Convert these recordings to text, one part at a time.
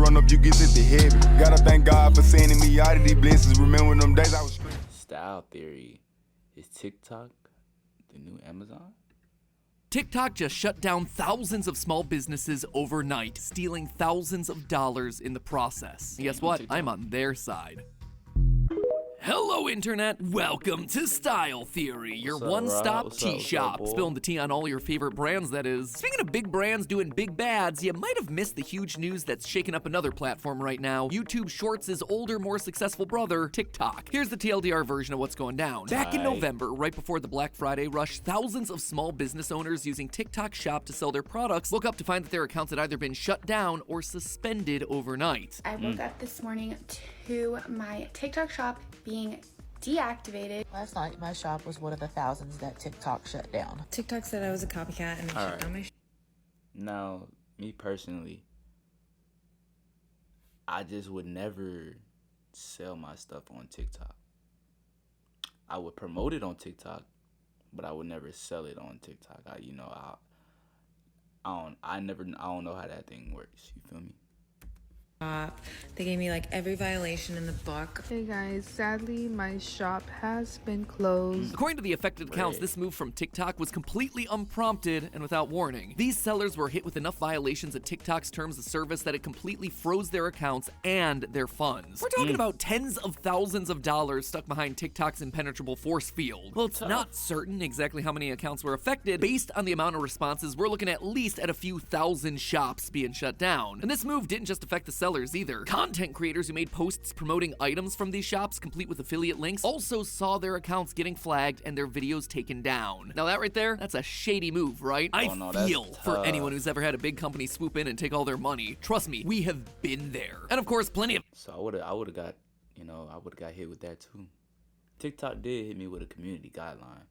run up, you get sent to heaven. Gotta thank God for sending me out of these blessings. Remember them days I was straight. Style theory. Is TikTok the new Amazon? TikTok just shut down thousands of small businesses overnight, stealing thousands of dollars in the process. And guess what? I'm on their side. Hello, Internet. Welcome to Style Theory, your one-stop tea shop. Spilling the tea on all your favorite brands, that is. Speaking of big brands doing big bads, you might have missed the huge news that's shaking up another platform right now. YouTube Shorts' older, more successful brother, TikTok. Here's the TLDR version of what's going down. Back in November, right before the Black Friday rush, thousands of small business owners using TikTok Shop to sell their products woke up to find that their accounts had either been shut down or suspended overnight. I woke up this morning to my TikTok Shop being deactivated. Last night, my shop was one of the thousands that TikTok shut down. TikTok said I was a copycat and they shut down my shop. Now, me personally, I just would never sell my stuff on TikTok. I would promote it on TikTok, but I would never sell it on TikTok. I don't know how that thing works. You feel me? They gave me like every violation in the book. Hey guys, sadly my shop has been closed. According to the affected accounts, this move from TikTok was completely unprompted and without warning. These sellers were hit with enough violations of TikTok's terms of service that it completely froze their accounts and their funds. We're talking about tens of thousands of dollars stuck behind TikTok's impenetrable force field. Well, it's not certain exactly how many accounts were affected. Based on the amount of responses, we're looking at least at a few thousand shops being shut down. And this move didn't just affect the sellers either. Content creators who made posts promoting items from these shops, complete with affiliate links, also saw their accounts getting flagged and their videos taken down. Now that right there, that's a shady move, right? I feel for anyone who's ever had a big company swoop in and take all their money. Trust me, we have been there. And of course, plenty of— So I would have got, I would have got hit with that too. TikTok did hit me with a community guideline.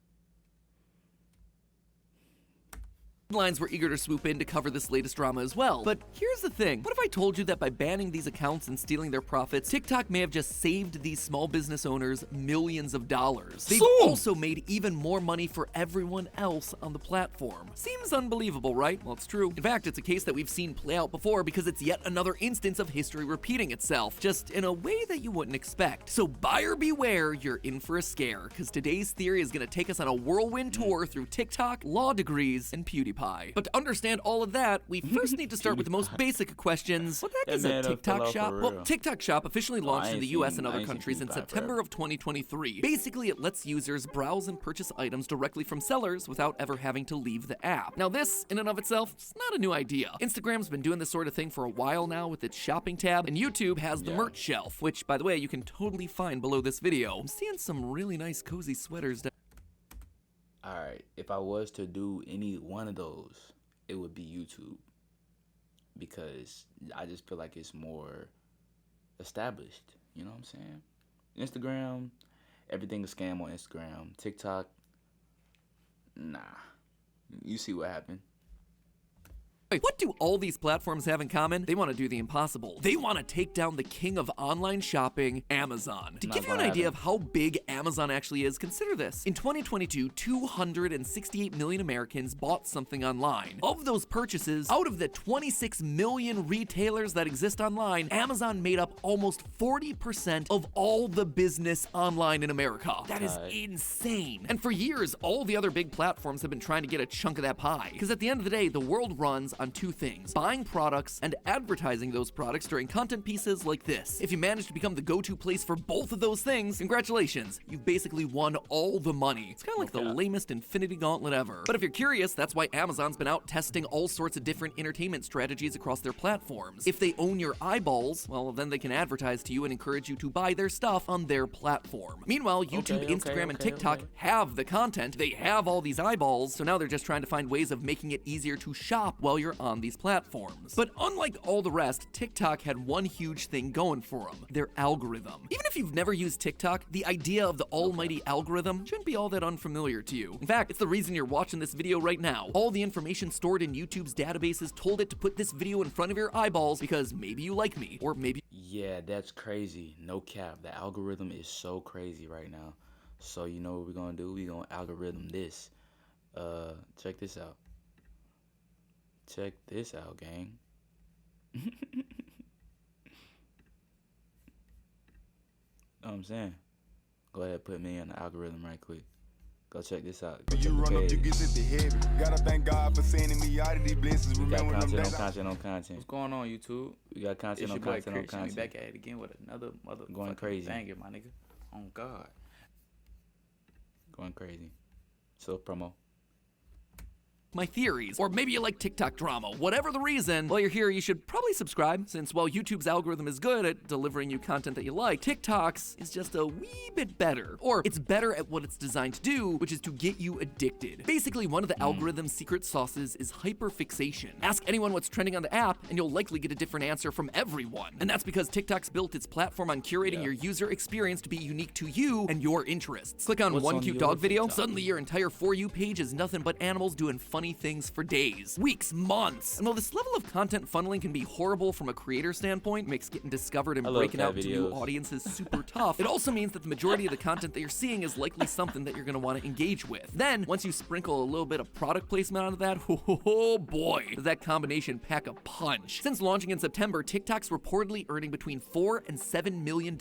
Headlines were eager to swoop in to cover this latest drama as well. But here's the thing. What if I told you that by banning these accounts and stealing their profits, TikTok may have just saved these small business owners millions of dollars? They've also made even more money for everyone else on the platform. Seems unbelievable, right? Well, it's true. In fact, it's a case that we've seen play out before because it's yet another instance of history repeating itself, just in a way that you wouldn't expect. So buyer beware, you're in for a scare, because today's theory is going to take us on a whirlwind tour through TikTok, law degrees, and PewDiePie. But to understand all of that, we first need to start with the most basic of questions. What the heck is a TikTok Shop? Well, TikTok Shop officially launched in the US and other countries in September of 2023. Basically, it lets users browse and purchase items directly from sellers without ever having to leave the app. Now this, in and of itself, is not a new idea. Instagram's been doing this sort of thing for a while now with its shopping tab, and YouTube has the merch shelf, which, by the way, you can totally find below this video. I'm seeing some really nice cozy sweaters down. Alright, if I was to do any one of those, it would be YouTube. Because I just feel like it's more established. You know what I'm saying? Instagram, everything is scam on Instagram. TikTok, nah. You see what happened. What do all these platforms have in common? They want to do the impossible. They want to take down the king of online shopping, Amazon. To give you an idea of how big Amazon actually is, consider this. In 2022, 268 million Americans bought something online. Of those purchases, out of the 26 million retailers that exist online, Amazon made up almost 40% of all the business online in America. That is insane. And for years, all the other big platforms have been trying to get a chunk of that pie. Because at the end of the day, the world runs on two things: buying products and advertising those products during content pieces like this. If you manage to become the go-to place for both of those things, congratulations, you've basically won all the money. It's kind of like the lamest infinity gauntlet ever. But if you're curious, that's why Amazon's been out testing all sorts of different entertainment strategies across their platforms. If they own your eyeballs, well, then they can advertise to you and encourage you to buy their stuff on their platform. Meanwhile, YouTube, Instagram, and TikTok have the content. They have all these eyeballs, so now they're just trying to find ways of making it easier to shop while you're on these platforms. But unlike all the rest, TikTok had one huge thing going for them: their algorithm. Even if you've never used TikTok, the idea of the almighty algorithm shouldn't be all that unfamiliar to you. In fact, it's the reason you're watching this video right now. All the information stored in YouTube's databases told it to put this video in front of your eyeballs because maybe you like me, or maybe— Yeah, that's crazy. No cap. The algorithm is so crazy right now. So you know what we're gonna do? We're gonna algorithm this. Check this out. Check this out, gang. what I'm saying? Go ahead, put me on the algorithm right quick. Go check this out. When you run up, you get sent to heaven. Gotta thank God for sending me out of these blessings. We got Remember them content days on content on content. What's going on, YouTube? We got content It's on your boy content on Chris. We content. back at it again with another motherfucking Going crazy. banger, my nigga. Oh God. Going crazy. So promo. My theories, or maybe you like TikTok drama. Whatever the reason, while you're here, you should probably subscribe, since while YouTube's algorithm is good at delivering you content that you like, TikTok's is just a wee bit better. Or it's better at what it's designed to do, which is to get you addicted. Basically, one of the algorithm's secret sauces is hyperfixation. Ask anyone what's trending on the app, and you'll likely get a different answer from everyone. And that's because TikTok's built its platform on curating your user experience to be unique to you and your interests. Click on What's one on cute your dog video, TikTok? suddenly your entire For You page is nothing but animals doing funny things for days, weeks, months. And while this level of content funneling can be horrible from a creator standpoint, makes getting discovered and I love breaking cat out to new videos. audiences super tough, it also means that the majority of the content that you're seeing is likely something that you're going to want to engage with. Then, once you sprinkle a little bit of product placement onto that, oh boy, does that combination pack a punch. Since launching in September, TikTok's reportedly earning between $4 and $7 million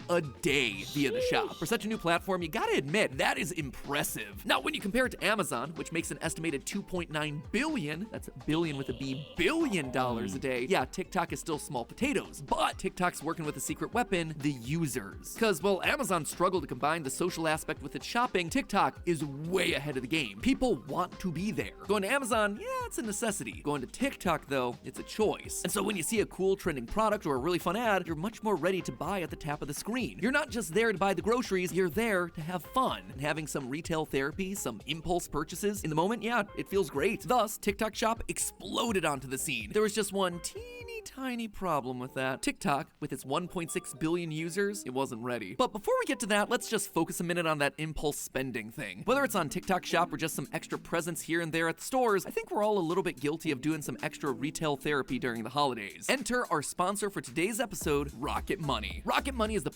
a day via the shop. For such a new platform, you gotta admit, that is impressive. Now, when you compare it to Amazon, which makes an estimated $2.9 billion, that's billion with a B, $billion a day, yeah, TikTok is still small potatoes, but TikTok's working with a secret weapon, the users. Because while Amazon struggled to combine the social aspect with its shopping, TikTok is way ahead of the game. People want to be there. Going to Amazon, yeah, it's a necessity. Going to TikTok, though, it's a choice. And so when you see a cool trending product or a really fun ad, you're much more ready to buy at the tap of the screen. You're not just there to buy the groceries, you're there to have fun. And having some retail therapy, some impulse purchases, in the moment, yeah, it feels great. Thus, TikTok Shop exploded onto the scene. There was just one teeny tiny problem with that. TikTok, with its 1.6 billion users, it wasn't ready. But before we get to that, let's just focus a minute on that impulse spending thing. Whether it's on TikTok Shop or just some extra presence here and there at the stores, I think we're all a little bit guilty of doing some extra retail therapy during the holidays. Enter our sponsor for today's episode, Rocket Money. Rocket Money is the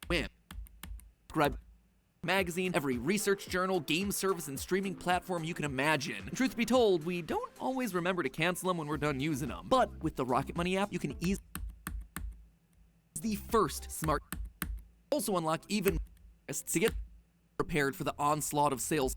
subscribe magazine, every research journal, game service, and streaming platform you can imagine. And truth be told, we don't always remember to cancel them when we're done using them. But with the Rocket Money app, you can easily the first smart also unlock even to get prepared for the onslaught of sales.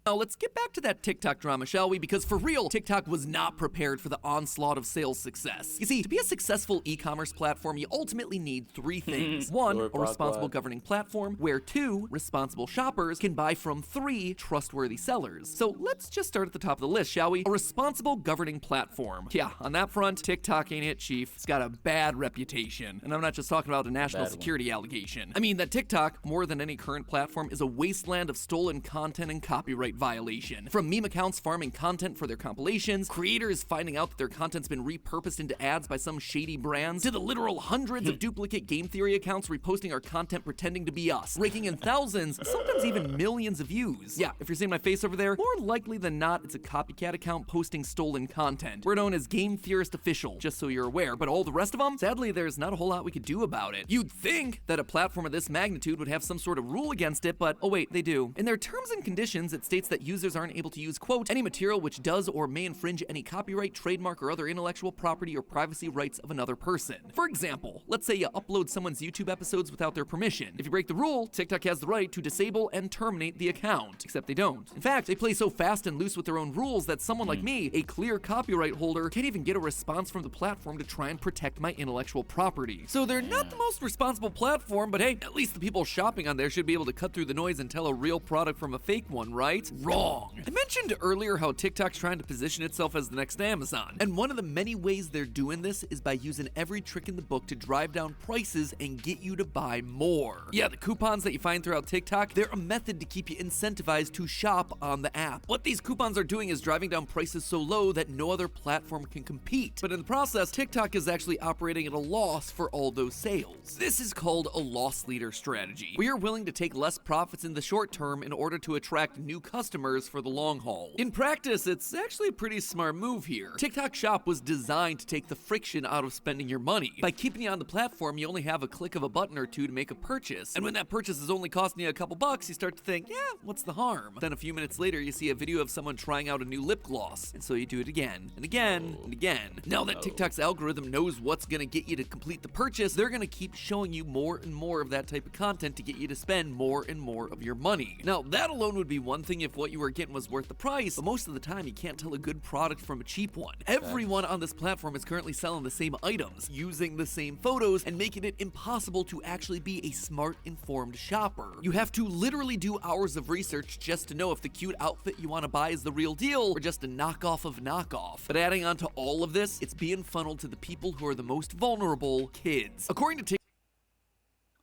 Now, let's get back to that TikTok drama, shall we? Because for real, TikTok was not prepared for the onslaught of sales success. You see, to be a successful e-commerce platform, you ultimately need three things. One, a responsible governing platform, where two, responsible shoppers can buy from three, trustworthy sellers. So let's just start at the top of the list, shall we? A responsible governing platform. Yeah, on that front, TikTok ain't it, chief. It's got a bad reputation. And I'm not just talking about a national security allegation. I mean that TikTok, more than any current platform, is a wasteland of stolen content and copyright violation. From meme accounts farming content for their compilations, creators finding out that their content's been repurposed into ads by some shady brands, to the literal hundreds of duplicate game theory accounts reposting our content pretending to be us, raking in thousands, sometimes even millions of views. Yeah, if you're seeing my face over there, more likely than not, it's a copycat account posting stolen content. We're known as Game Theorist Official, just so you're aware, but all the rest of them, sadly, there's not a whole lot we could do about it. You'd think that a platform of this magnitude would have some sort of rule against it, but oh wait, they do. In their terms and conditions, it states that users aren't able to use, quote, any material which does or may infringe any copyright, trademark, or other intellectual property or privacy rights of another person. For example, let's say you upload someone's YouTube episodes without their permission. If you break the rule, TikTok has the right to disable and terminate the account, except they don't. In fact, they play so fast and loose with their own rules that someone like me, a clear copyright holder, can't even get a response from the platform to try and protect my intellectual property. So they're not the most responsible platform, but hey, at least the people shopping on there should be able to cut through the noise and tell a real product from a fake one, right? Wrong. I mentioned earlier how TikTok's trying to position itself as the next Amazon, and one of the many ways they're doing this is by using every trick in the book to drive down prices and get you to buy more. Yeah, the coupons that you find throughout TikTok, they're a method to keep you incentivized to shop on the app. What these coupons are doing is driving down prices so low that no other platform can compete. But in the process, TikTok is actually operating at a loss for all those sales. This is called a loss leader strategy. We are willing to take less profits in the short term in order to attract new customers customers for the long haul. In practice, it's actually a pretty smart move here. TikTok Shop was designed to take the friction out of spending your money. By keeping you on the platform, you only have a click of a button or two to make a purchase. And when that purchase is only costing you a couple bucks, you start to think, yeah, what's the harm? Then a few minutes later, you see a video of someone trying out a new lip gloss. And so you do it again, and again, and again. Now that TikTok's algorithm knows what's gonna get you to complete the purchase, they're gonna keep showing you more and more of that type of content to get you to spend more and more of your money. Now, that alone would be one thing if what you were getting was worth the price, but most of the time you can't tell a good product from a cheap one. Everyone on this platform is currently selling the same items, using the same photos, and making it impossible to actually be a smart, informed shopper. You have to literally do hours of research just to know if the cute outfit you want to buy is the real deal or just a knockoff of knockoff. But adding on to all of this, it's being funneled to the people who are the most vulnerable, kids. According to TikTok,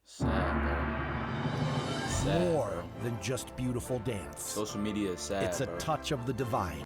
Sad, bro. Sad, More bro. than just beautiful dance. Social media is sad, It's a bro. touch of the divine.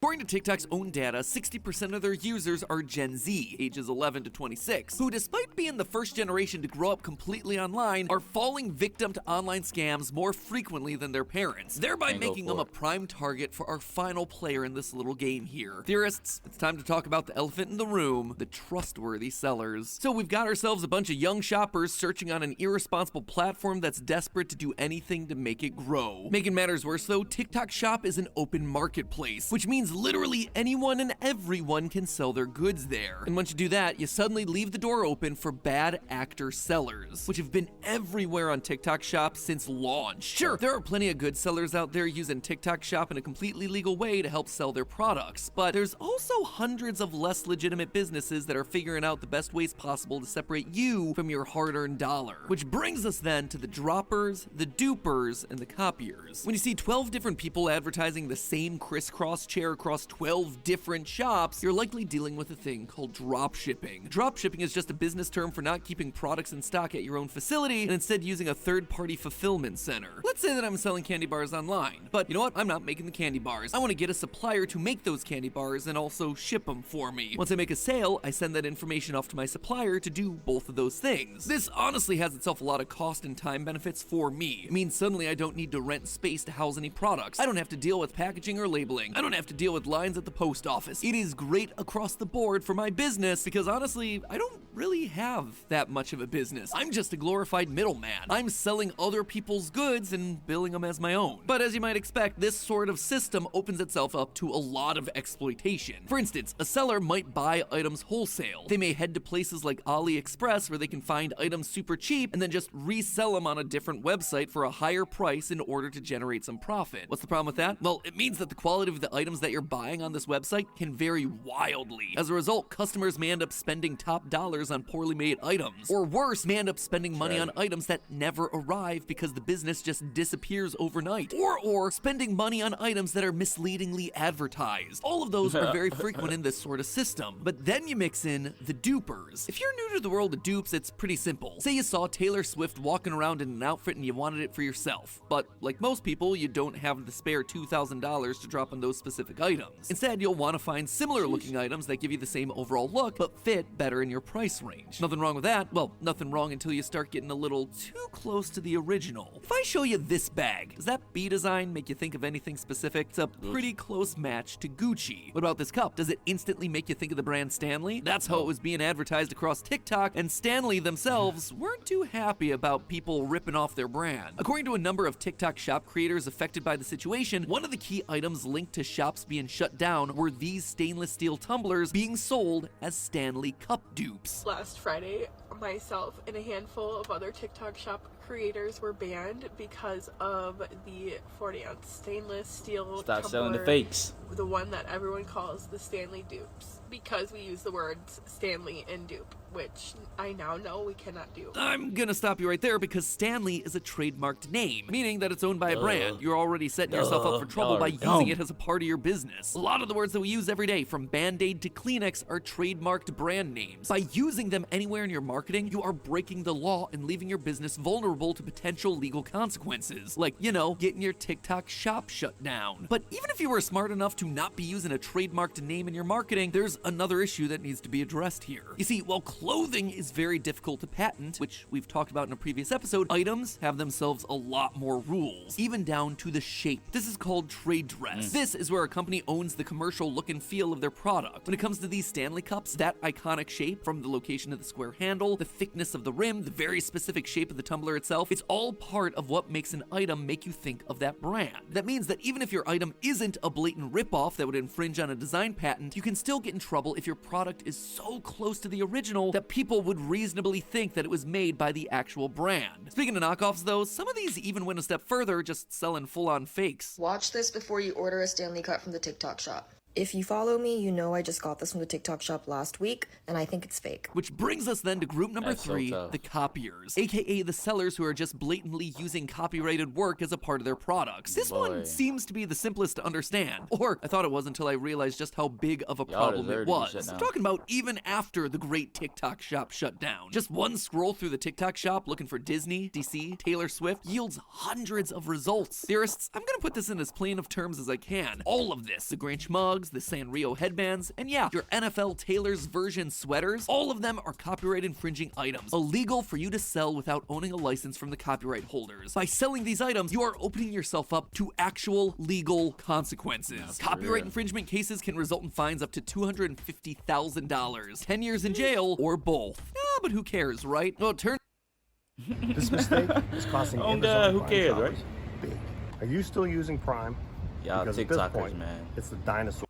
According to TikTok's own data, 60% of their users are Gen Z, ages 11 to 26, who despite being the first generation to grow up completely online, are falling victim to online scams more frequently than their parents, thereby Can't go making for them a it. prime target for our final player in this little game here. Theorists, it's time to talk about the elephant in the room, the trustworthy sellers. So we've got ourselves a bunch of young shoppers searching on an irresponsible platform that's desperate to do anything to make it grow. Making matters worse though, TikTok Shop is an open marketplace, which means literally anyone and everyone can sell their goods there. And once you do that, you suddenly leave the door open for bad actor sellers, which have been everywhere on TikTok Shop since launch. Sure, there are plenty of good sellers out there using TikTok Shop in a completely legal way to help sell their products, but there's also hundreds of less legitimate businesses that are figuring out the best ways possible to separate you from your hard-earned dollar. Which brings us then to the droppers, the dupers, and the copiers. When you see 12 different people advertising the same crisscross chair across 12 different shops, you're likely dealing with a thing called drop shipping. Drop shipping is just a business term for not keeping products in stock at your own facility and instead using a third-party fulfillment center. Let's say that I'm selling candy bars online, but you know what? I'm not making the candy bars. I want to get a supplier to make those candy bars and also ship them for me. Once I make a sale, I send that information off to my supplier to do both of those things. This honestly has itself a lot of cost and time benefits for me. It means suddenly I don't need to rent space to house any products. I don't have to deal with packaging or labeling. I don't have to deal with lines at the post office. It is great across the board for my business because honestly, I don't really have that much of a business. I'm just a glorified middleman. I'm selling other people's goods and billing them as my own. But as you might expect, this sort of system opens itself up to a lot of exploitation. For instance, a seller might buy items wholesale. They may head to places like AliExpress where they can find items super cheap and then just resell them on a different website for a higher price in order to generate some profit. What's the problem with that? Well, it means that the quality of the items that you're buying on this website can vary wildly. As a result, customers may end up spending top dollars on poorly made items. Or worse, may end up spending money on items that never arrive because the business just disappears overnight. Or spending money on items that are misleadingly advertised. All of those are very frequent in this sort of system. But then you mix in the dupers. If you're new to the world of dupes, it's pretty simple. Say you saw Taylor Swift walking around in an outfit and you wanted it for yourself. But like most people, you don't have the spare $2,000 to drop on those specific items. Instead, you'll want to find similar looking items that give you the same overall look, but fit better in your price range. Nothing wrong with that. Well, nothing wrong until you start getting a little too close to the original. If I show you this bag, does that B design make you think of anything specific? It's a pretty close match to Gucci. What about this cup? Does it instantly make you think of the brand Stanley? That's how it was being advertised across TikTok, and Stanley themselves weren't too happy about people ripping off their brand. According to a number of TikTok shop creators affected by the situation, one of the key items linked to shops being shut down were these stainless steel tumblers being sold as Stanley cup dupes. Last Friday, myself and a handful of other TikTok shop creators were banned because of the 40-ounce stainless steel Stop selling the tumbler, fakes. the one that everyone calls the Stanley dupes, because we use the words Stanley and dupe, which I now know we cannot do. I'm gonna stop you right there because Stanley is a trademarked name, meaning that it's owned by a brand. You're already setting yourself up for trouble by using it as a part of your business. A lot of the words that we use every day, from Band-Aid to Kleenex, are trademarked brand names. By using them anywhere in your marketing marketing, you are breaking the law and leaving your business vulnerable to potential legal consequences, like, you know, getting your TikTok shop shut down. But even if you were smart enough to not be using a trademarked name in your marketing, there's another issue that needs to be addressed here. You see, while clothing is very difficult to patent, which we've talked about in a previous episode, items have themselves a lot more rules, even down to the shape. This is called trade dress. This is where a company owns the commercial look and feel of their product. When it comes to these Stanley Cups, that iconic shape, from the location of the square handle, the thickness of the rim, the very specific shape of the tumbler itself, it's all part of what makes an item make you think of that brand. That means that even if your item isn't a blatant ripoff that would infringe on a design patent, you can still get in trouble if your product is so close to the original that people would reasonably think that it was made by the actual brand. Speaking of knockoffs though, some of these even went a step further, just selling full-on fakes. Watch this before you order a Stanley Cup from the TikTok shop. If you follow me, you know I just got this from the TikTok shop last week, and I think it's fake. Which brings us then to group number 3, the copiers, aka the sellers who are just blatantly using copyrighted work as a part of their products. This one seems to be the simplest to understand, or I thought it was until I realized just how big of a problem it was. I'm talking about even after the great TikTok shop shut down. Just one scroll through the TikTok shop looking for Disney, DC, Taylor Swift yields hundreds of results. Theorists, I'm gonna put this in as plain of terms as I can. All of this, the Grinch mug, the Sanrio headbands, and yeah, your NFL Taylor's version sweaters, all of them are copyright infringing items, illegal for you to sell without owning a license from the copyright holders. By selling these items, you are opening yourself up to actual legal consequences. Copyright infringement cases can result in fines up to $250,000, 10 years in jail, or both. But who cares, right? Well, This mistake is costing Amazon who Prime cares, shoppers right? big. Are you still using Prime? Y'all Because at this TikTokers, point, man. it's the dinosaur.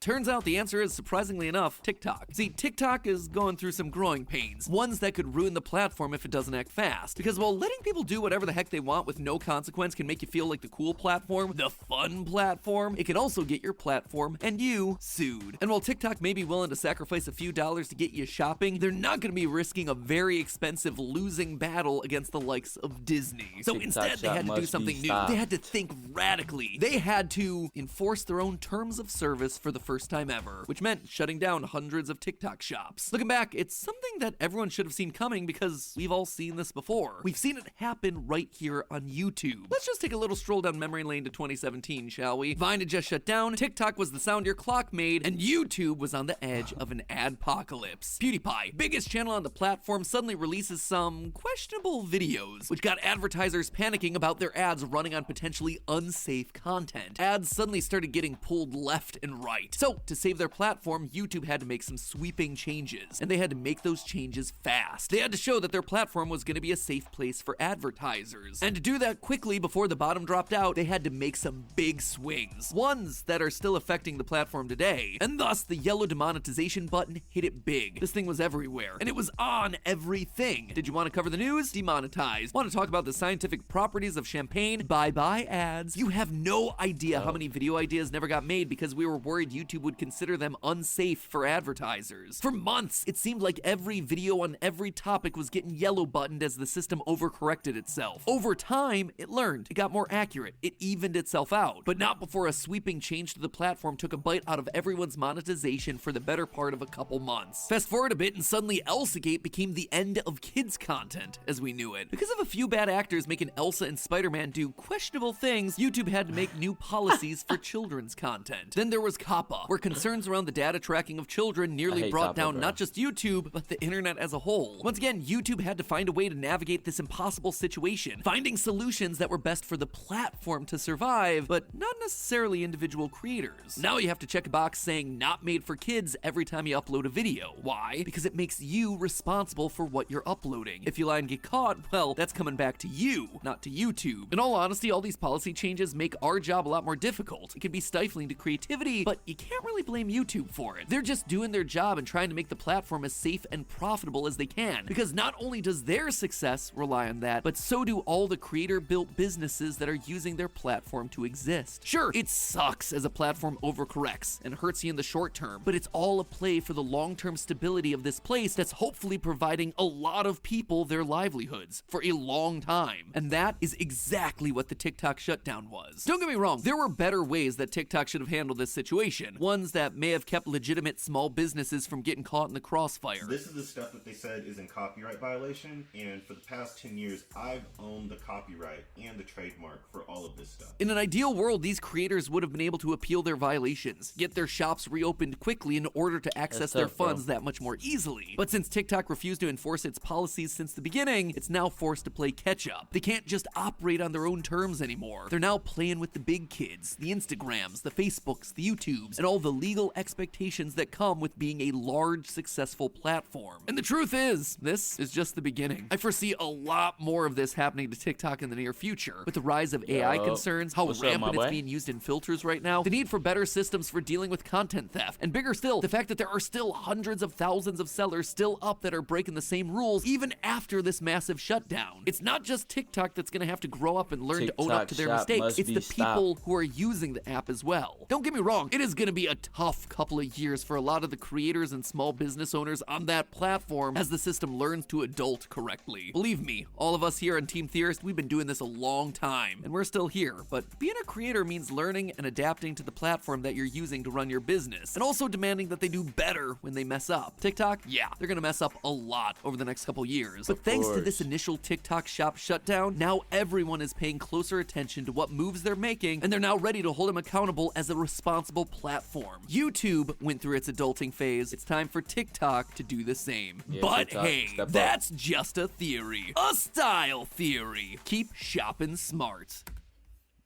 Turns out the answer is, surprisingly enough, TikTok. See, TikTok is going through some growing pains, ones that could ruin the platform if it doesn't act fast. Because while letting people do whatever the heck they want with no consequence can make you feel like the cool platform, the fun platform, it can also get your platform and you sued. And while TikTok may be willing to sacrifice a few dollars to get you shopping, they're not going to be risking a very expensive losing battle against the likes of Disney. So instead, they had to do something new. They had to think radically. They had to enforce their own terms of service for the first time ever, which meant shutting down hundreds of TikTok shops. Looking back, it's something that everyone should have seen coming because we've all seen this before. We've seen it happen right here on YouTube. Let's just take a little stroll down memory lane to 2017, shall we? Vine had just shut down, TikTok was the sound your clock made, and YouTube was on the edge of an adpocalypse. PewDiePie, biggest channel on the platform, suddenly releases some questionable videos, which got advertisers panicking about their ads running on potentially unsafe content. Ads suddenly started getting pulled left and right. So, to save their platform, YouTube had to make some sweeping changes, and they had to make those changes fast. They had to show that their platform was going to be a safe place for advertisers. And to do that quickly before the bottom dropped out, they had to make some big swings, ones that are still affecting the platform today. And thus, the yellow demonetization button hit it big. This thing was everywhere, and it was on everything. Did you want to cover the news? Demonetized. Want to talk about the scientific properties of champagne? Bye-bye ads. You have no idea how many video ideas never got made because we were worried YouTube would consider them unsafe for advertisers. For months, it seemed like every video on every topic was getting yellow buttoned as the system overcorrected itself. Over time, it learned. It got more accurate. It evened itself out. But not before a sweeping change to the platform took a bite out of everyone's monetization for the better part of a couple months. Fast forward a bit and suddenly Elsagate became the end of kids content as we knew it. Because of a few bad actors making Elsa and Spider-Man do questionable things, YouTube had to make new policies for children's content. Then there was COPYCATS, where concerns around the data tracking of children nearly brought down not just YouTube, but the internet as a whole. Once again, YouTube had to find a way to navigate this impossible situation, finding solutions that were best for the platform to survive, but not necessarily individual creators. Now you have to check a box saying not made for kids every time you upload a video. Why? Because it makes you responsible for what you're uploading. If you lie and get caught, well, that's coming back to you, not to YouTube. In all honesty, all these policy changes make our job a lot more difficult. It can be stifling to creativity, but you can't really blame YouTube for it. They're just doing their job and trying to make the platform as safe and profitable as they can, because not only does their success rely on that, but so do all the creator-built businesses that are using their platform to exist. Sure, it sucks as a platform overcorrects and hurts you in the short term, but it's all a play for the long-term stability of this place that's hopefully providing a lot of people their livelihoods for a long time. And that is exactly what the TikTok shutdown was. Don't get me wrong, there were better ways that TikTok should have handled this situation. plan, ones that may have kept legitimate small businesses from getting caught in the crossfire. This is the stuff that they said is in copyright violation, and for the past 10 years, I've owned the copyright and the trademark for all of this stuff. In an ideal world, these creators would have been able to appeal their violations, get their shops reopened quickly in order to access their funds that much more easily. But since TikTok refused to enforce its policies since the beginning, it's now forced to play catch-up. They can't just operate on their own terms anymore. They're now playing with the big kids, the Instagrams, the Facebooks, the YouTubes, and all the legal expectations that come with being a large, successful platform. And the truth is, this is just the beginning. I foresee a lot more of this happening to TikTok in the near future. With the rise of AI concerns, how rampant it's being used in filters right now, the need for better systems for dealing with content theft, and bigger still, the fact that there are still hundreds of thousands of sellers still up that are breaking the same rules even after this massive shutdown. It's not just TikTok that's gonna have to grow up and learn to own up to their mistakes. It's the people who are using the app as well. Don't get me wrong, it is gonna be a tough couple of years for a lot of the creators and small business owners on that platform as the system learns to adult correctly. Believe me, all of us here on Team Theorist, we've been doing this a long time, and we're still here. But being a creator means learning and adapting to the platform that you're using to run your business, and also demanding that they do better when they mess up. TikTok, yeah, they're gonna mess up a lot over the next couple years. But thanks to this initial TikTok shop shutdown, now everyone is paying closer attention to what moves they're making, and they're now ready to hold them accountable as a responsible platform. YouTube went through its adulting phase. It's time for TikTok to do the same. Yeah, but TikTok, hey, that's just a theory. A style theory. Keep shopping smart.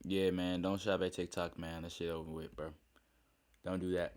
Yeah, man, don't shop at TikTok, man. That shit over with, bro. Don't do that.